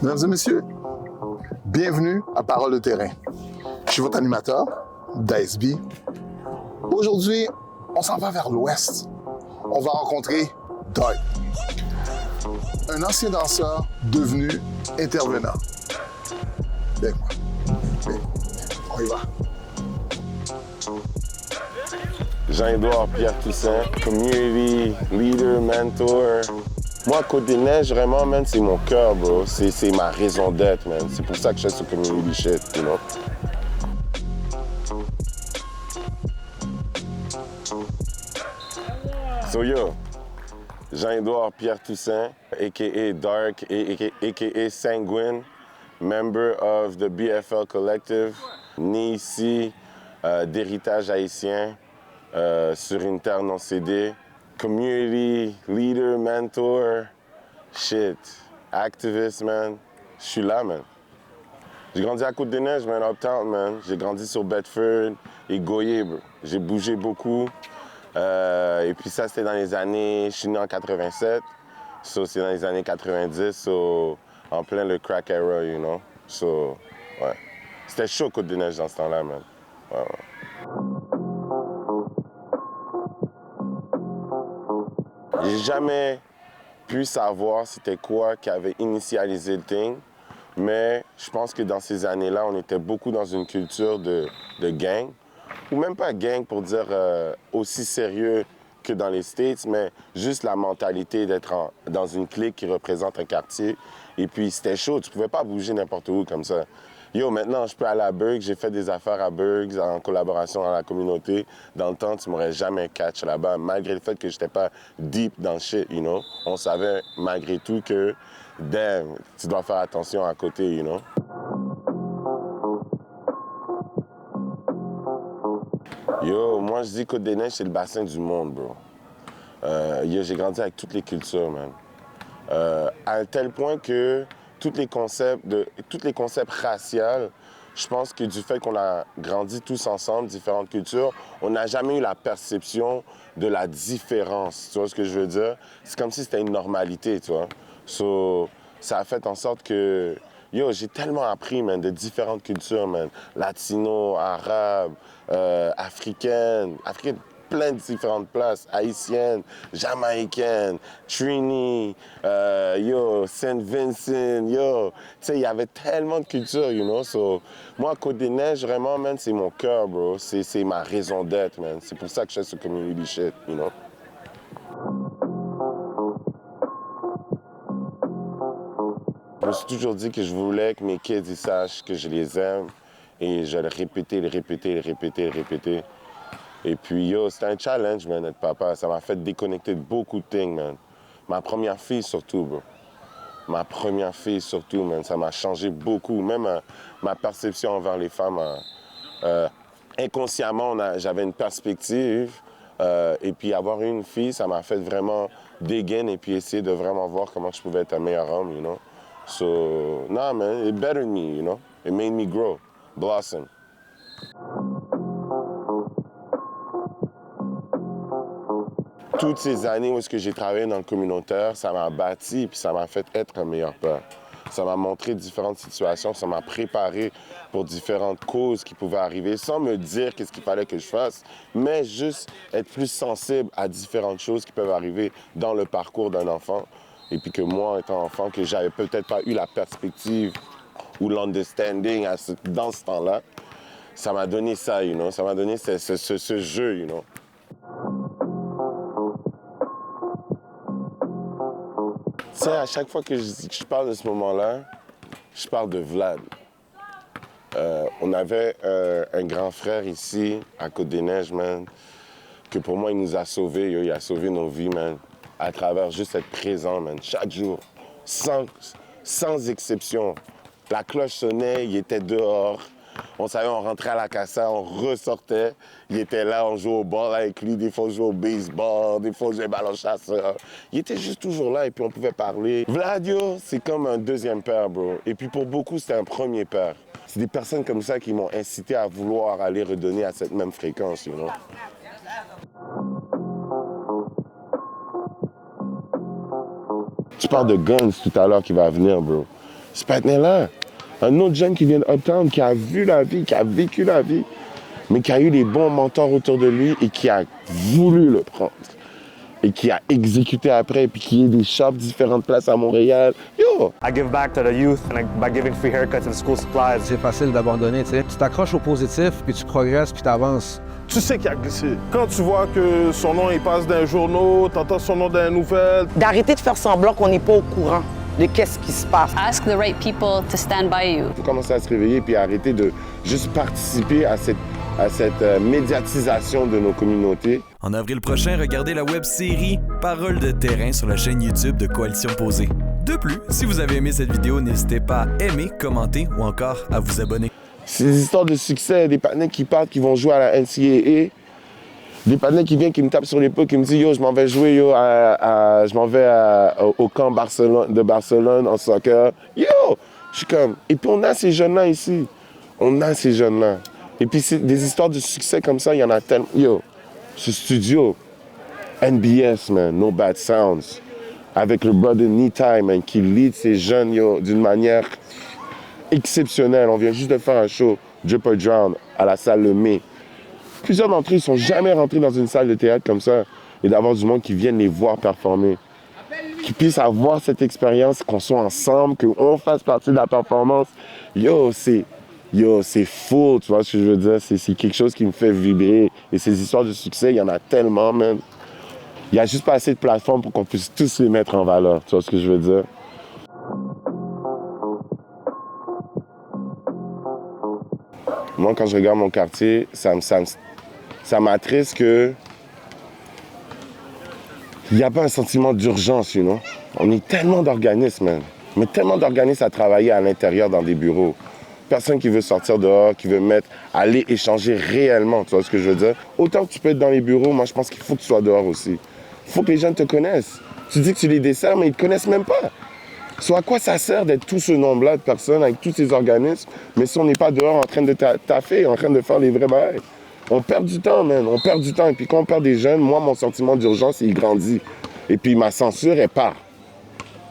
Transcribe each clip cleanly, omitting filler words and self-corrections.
Mesdames et messieurs, bienvenue à Parole de terrain. Je suis votre animateur, Dice B. Aujourd'hui, on s'en va vers l'ouest. On va rencontrer Dark, un ancien danseur devenu intervenant. Viens avec moi. Viens. On y va. Jean-Édouard Pierre Toussaint, community leader, mentor. Moi, Côte-des-Neiges, vraiment, man, c'est mon cœur, bro. C'est ma raison d'être, man. C'est pour ça que je fais ce community shit, you know? So, yo, Jean-Édouard Pierre Toussaint, a.k.a. Dark, a.k.a. Sanguine, member of the BFL Collective, né ici d'héritage haïtien, sur une terre non cédée. Community leader, mentor, shit, activist, man. Je suis là, man. J'ai grandi à Côte-des-Neiges, man, uptown, man. J'ai grandi sur Bedford et Goyer, bro. J'ai bougé beaucoup. Et puis ça, c'était dans les années... Je suis né en 87. So, c'est dans les années 90, so, en plein le crack era, you know. So, ouais. C'était chaud, Côte-des-Neiges, dans ce temps-là, man. Ouais, ouais. J'ai jamais pu savoir c'était quoi qui avait initialisé le thing, mais je pense que dans ces années-là, on était beaucoup dans une culture de gang, ou même pas gang pour dire aussi sérieux que dans les States, mais juste la mentalité d'être dans une clique qui représente un quartier. Et puis c'était chaud, tu pouvais pas bouger n'importe où comme ça. Yo, maintenant, je peux aller à Bergs, j'ai fait des affaires à Bergs en collaboration avec la communauté. Dans le temps, tu m'aurais jamais catch là-bas, malgré le fait que j'étais pas deep dans le shit, you know. On savait malgré tout que, damn, tu dois faire attention à côté, you know. Yo, moi, je dis Côte-des-Neiges, c'est le bassin du monde, bro. Yo, j'ai grandi avec toutes les cultures, man. À un tel point que tous les concepts raciaux, je pense que du fait qu'on a grandi tous ensemble, différentes cultures, on n'a jamais eu la perception de la différence. Tu vois ce que je veux dire? C'est comme si c'était une normalité, tu vois. So, ça a fait en sorte que, yo, j'ai tellement appris, man, de différentes cultures, man. Latino, arabe, africaine, plein de différentes places, haïtiennes, jamaïcaines, Trini, yo, Saint Vincent, yo. Tu sais, il y avait tellement de cultures, you know. So, moi, Côte-des-Neiges, vraiment, man, c'est mon cœur, bro. C'est ma raison d'être, man. C'est pour ça que je fais ce community shit, you know. Je me suis toujours dit que je voulais que mes kids ils sachent que je les aime. Et je le répétais, le répétais, le répétais, le répétais. Et puis, yo, c'était un challenge, man, être papa. Ça m'a fait déconnecter de beaucoup de things, man. Ma première fille, surtout, bro. Ma première fille, surtout, man. Ça m'a changé beaucoup. Même ma perception envers les femmes. Inconsciemment, j'avais une perspective. Et puis, avoir une fille, ça m'a fait vraiment dégainer et puis essayer de vraiment voir comment je pouvais être un meilleur homme, you know. So, nah, man, it bettered me, you know. It made me grow, blossom. Toutes ces années où j'ai travaillé dans le communautaire, ça m'a bâti et puis ça m'a fait être un meilleur père. Ça m'a montré différentes situations, ça m'a préparé pour différentes causes qui pouvaient arriver, sans me dire qu'est-ce qu'il fallait que je fasse, mais juste être plus sensible à différentes choses qui peuvent arriver dans le parcours d'un enfant. Et puis que moi, étant enfant, que j'avais peut-être pas eu la perspective ou l'understanding dans ce temps-là, ça m'a donné ça, you know? Ça m'a donné ce jeu, you know? Tu sais, à chaque fois que je parle de ce moment-là, je parle de Vlad. On avait un grand frère ici, à Côte-des-Neiges, man, que pour moi, il nous a sauvés, yo, il a sauvé nos vies, man, à travers juste être présent, man, chaque jour, sans exception. La cloche sonnait, il était dehors. On savait, on rentrait à la casa, on ressortait. Il était là, on jouait au ball avec lui. Des fois, on jouait au baseball, des fois, on jouait au ballon chasseur. Il était juste toujours là et puis on pouvait parler. Vladio, c'est comme un deuxième père, bro. Et puis pour beaucoup, c'était un premier père. C'est des personnes comme ça qui m'ont incité à vouloir aller redonner à cette même fréquence, you know. Tu parles de Guns tout à l'heure qui va venir, bro. Ce partenaire-là. Un autre jeune qui vient de Uptown, qui a vu la vie, qui a vécu la vie, mais qui a eu les bons mentors autour de lui et qui a voulu le prendre. Et qui a exécuté après, puis qui est des shops différentes places à Montréal. Yo! I give back to the youth by giving free haircuts and school supplies. C'est facile d'abandonner, tu sais. Tu t'accroches au positif, puis tu progresses, puis tu avances. Tu sais qu'il a glissé. Quand tu vois que son nom il passe dans les journaux, t'entends son nom dans les nouvelles. D'arrêter de faire semblant qu'on n'est pas au courant de qu'est-ce qui se passe. Ask the right people to stand by you. Il faut commencer à se réveiller puis arrêter de juste participer à cette médiatisation de nos communautés. En avril prochain, regardez la web-série Paroles de terrain sur la chaîne YouTube de Coalition Posée. De plus, si vous avez aimé cette vidéo, n'hésitez pas à aimer, commenter ou encore à vous abonner. C'est des histoires de succès, des partenaires qui partent, qui vont jouer à la NCAA, des partenaires qui viennent, qui me tapent sur l'épaule, qui me disent « Yo, je m'en vais jouer, yo, je m'en vais au camp de Barcelone en soccer. » Yo! Je suis comme... Et puis on a ces jeunes-là ici. On a ces jeunes-là. Et puis c'est des histoires de succès comme ça, il y en a tellement. Yo, ce studio, NBS, man, No Bad Sounds, avec le brother Nitai, man, qui lead ces jeunes, yo, d'une manière exceptionnelle. On vient juste de faire un show, Drip or Drown, à la salle Le Mai. Plusieurs d'entre eux ne sont jamais rentrés dans une salle de théâtre comme ça et d'avoir du monde qui vienne les voir performer. Qui puissent avoir cette expérience, qu'on soit ensemble, qu'on fasse partie de la performance. Yo, c'est fou, tu vois ce que je veux dire? C'est quelque chose qui me fait vibrer. Et ces histoires de succès, il y en a tellement, man. Il n'y a juste pas assez de plateformes pour qu'on puisse tous les mettre en valeur, tu vois ce que je veux dire? Moi, quand je regarde mon quartier, ça m'attriste que il n'y a pas un sentiment d'urgence, you know? On est tellement d'organismes, man. Mais tellement d'organismes à travailler à l'intérieur dans des bureaux. Personne qui veut sortir dehors, qui veut aller échanger réellement, tu vois ce que je veux dire? Autant que tu peux être dans les bureaux, moi, je pense qu'il faut que tu sois dehors aussi. Il faut que les gens te connaissent. Tu dis que tu les desserres, mais ils ne te connaissent même pas. Soit à quoi ça sert d'être tout ce nombre-là de personnes avec tous ces organismes, mais si on n'est pas dehors en train de taffer, en train de faire les vrais bails? On perd du temps, man. On perd du temps. Et puis quand on perd des jeunes, moi, mon sentiment d'urgence, il grandit. Et puis ma censure, elle part.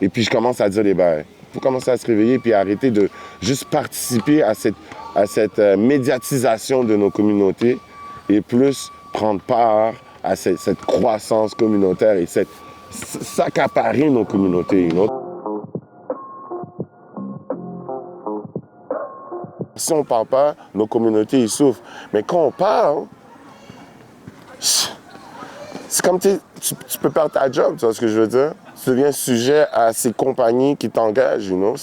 Et puis je commence à dire les bails. Il faut commencer à se réveiller puis arrêter de juste participer à cette médiatisation de nos communautés et plus prendre part à cette croissance communautaire et s'accaparer nos communautés. You know? Si on ne parle pas, nos communautés ils souffrent. Mais quand on parle, c'est comme tu peux perdre ta job, tu vois ce que je veux dire? Tu deviens sujet à ces compagnies qui t'engagent, you know?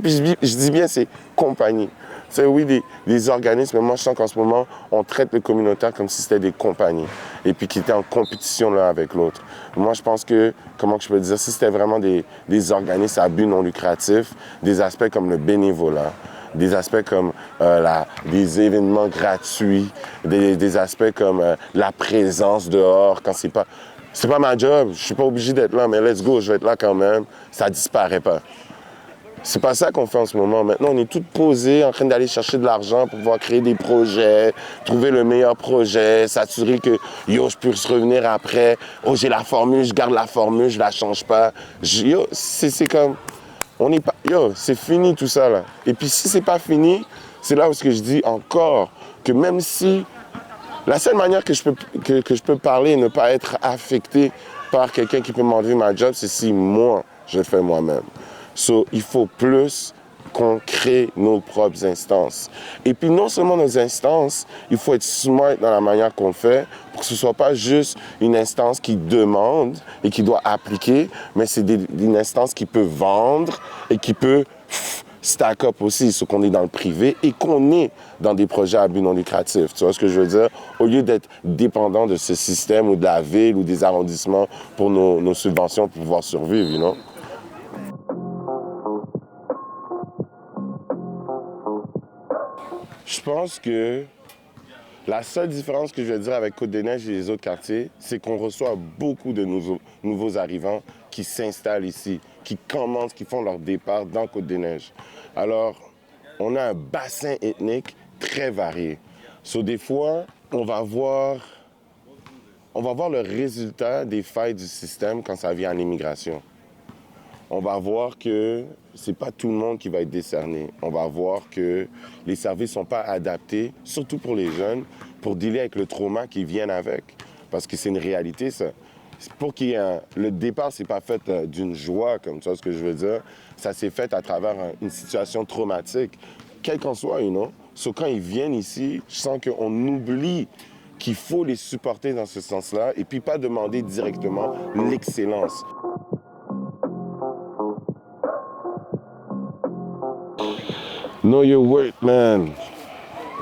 Puis je dis bien ces compagnies. C'est oui, des organismes, mais moi je sens qu'en ce moment, on traite le communautaire comme si c'était des compagnies et puis qui étaient en compétition l'un avec l'autre. Moi je pense que, comment je peux dire, si c'était vraiment des organismes à but non lucratif, des aspects comme le bénévolat, des aspects comme des événements gratuits, des aspects comme la présence dehors quand c'est pas ma job, je suis pas obligé d'être là, mais let's go, je vais être là quand même, ça disparaît pas. C'est pas ça qu'on fait en ce moment. Maintenant, on est tous posés en train d'aller chercher de l'argent pour pouvoir créer des projets, trouver le meilleur projet, s'assurer que, yo, je puisse revenir après. Oh, j'ai la formule, je garde la formule, je la change pas. Yo, c'est comme... On n'est pas... Yo, c'est fini tout ça, là. Et puis si c'est pas fini, c'est là où je dis encore que même si... La seule manière que je peux parler et ne pas être affecté par quelqu'un qui peut m'enlever ma job, c'est si moi, je le fais moi-même. So, il faut plus qu'on crée nos propres instances. Et puis non seulement nos instances, il faut être smart dans la manière qu'on le fait pour que ce ne soit pas juste une instance qui demande et qui doit appliquer, mais c'est une instance qui peut vendre et qui peut stack up aussi, ce qu'on est dans le privé et qu'on est dans des projets à but non lucratif. Tu vois ce que je veux dire? Au lieu d'être dépendant de ce système ou de la ville ou des arrondissements pour nos subventions pour pouvoir survivre, you know? Je pense que la seule différence que je vais dire avec Côte-des-Neiges et les autres quartiers, c'est qu'on reçoit beaucoup de nouveaux arrivants qui s'installent ici, qui commencent, qui font leur départ dans Côte-des-Neiges. Alors, on a un bassin ethnique très varié. So, des fois, on va voir le résultat des failles du système quand ça vient à l'immigration. on va voir que c'est pas tout le monde qui va être décerné. On va voir que les services sont pas adaptés, surtout pour les jeunes, pour dealer avec le trauma qui vient avec. Parce que c'est une réalité, ça. Pour qu'il y ait le départ, c'est pas fait d'une joie, comme ça, ce que je veux dire. Ça s'est fait à travers une situation traumatique, quelle qu'en soit, you know. So, quand ils viennent ici, je sens qu'on oublie qu'il faut les supporter dans ce sens-là et puis pas demander directement l'excellence. Know your worth, man.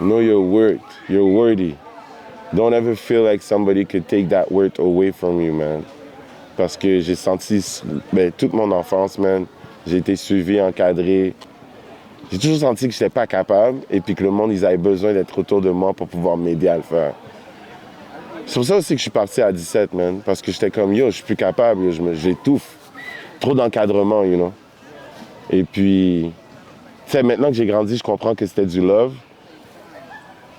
Know your worth. You're worthy. Don't ever feel like somebody could take that worth away from you, man. Parce que j'ai senti, toute mon enfance, man, j'ai été suivi, encadré. J'ai toujours senti que je n'étais pas capable et puis que le monde, ils avaient besoin d'être autour de moi pour pouvoir m'aider à le faire. C'est pour ça aussi que je suis parti à 17, man. Parce que j'étais comme, yo, je suis plus capable, j'étouffe. Trop d'encadrement, you know. Et puis, tu sais, maintenant que j'ai grandi, je comprends que c'était du love.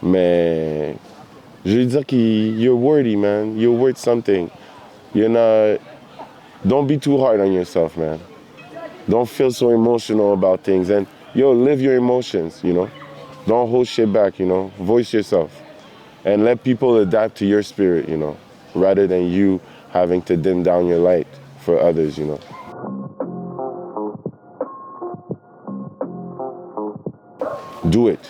Mais je veux dire que you're worthy, man. You're worth something. You're not... Don't be too hard on yourself, man. Don't feel so emotional about things. And, yo, live your emotions, you know. Don't hold shit back, you know. Voice yourself. And let people adapt to your spirit, you know, rather than you having to dim down your light for others, you know. Do it.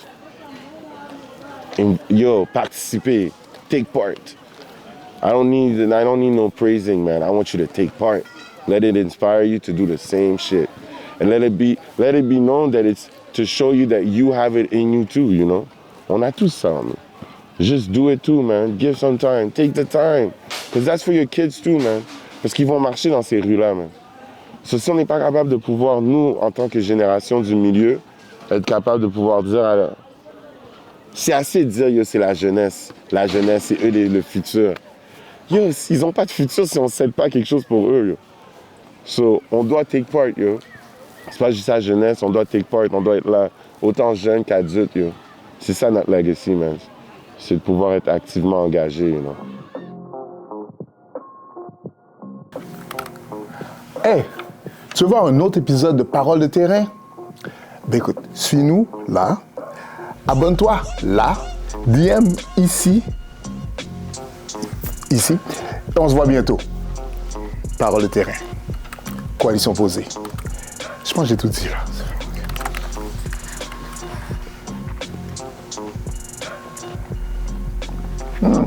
And, yo, participer. Take part. I don't need no praising, man. I want you to take part. Let it inspire you to do the same shit. And let it be known that it's to show you that you have it in you too, you know. On a tous ça, man. Just do it too, man. Give some time. Take the time. Because that's for your kids too, man. Parce qu'ils vont marcher dans ces rues-là, man. So, si on n'est pas capable de pouvoir, nous, en tant que génération du milieu, être capable de pouvoir dire, alors, c'est assez de dire, yo, c'est la jeunesse. La jeunesse, c'est eux le futur. Yo, ils n'ont pas de futur si on ne cède pas quelque chose pour eux, yo. So, on doit take part, yo. C'est pas juste la jeunesse, on doit take part, on doit être là, autant jeune qu'adulte, yo. C'est ça notre legacy, man. C'est de pouvoir être activement engagé, you know. Hey, tu veux voir un autre épisode de Paroles de terrain? Ben écoute, suis-nous là, abonne-toi là, DM ici, et on se voit bientôt. Paroles de terrain, coalition posée. Je pense que j'ai tout dit là. Thank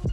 you.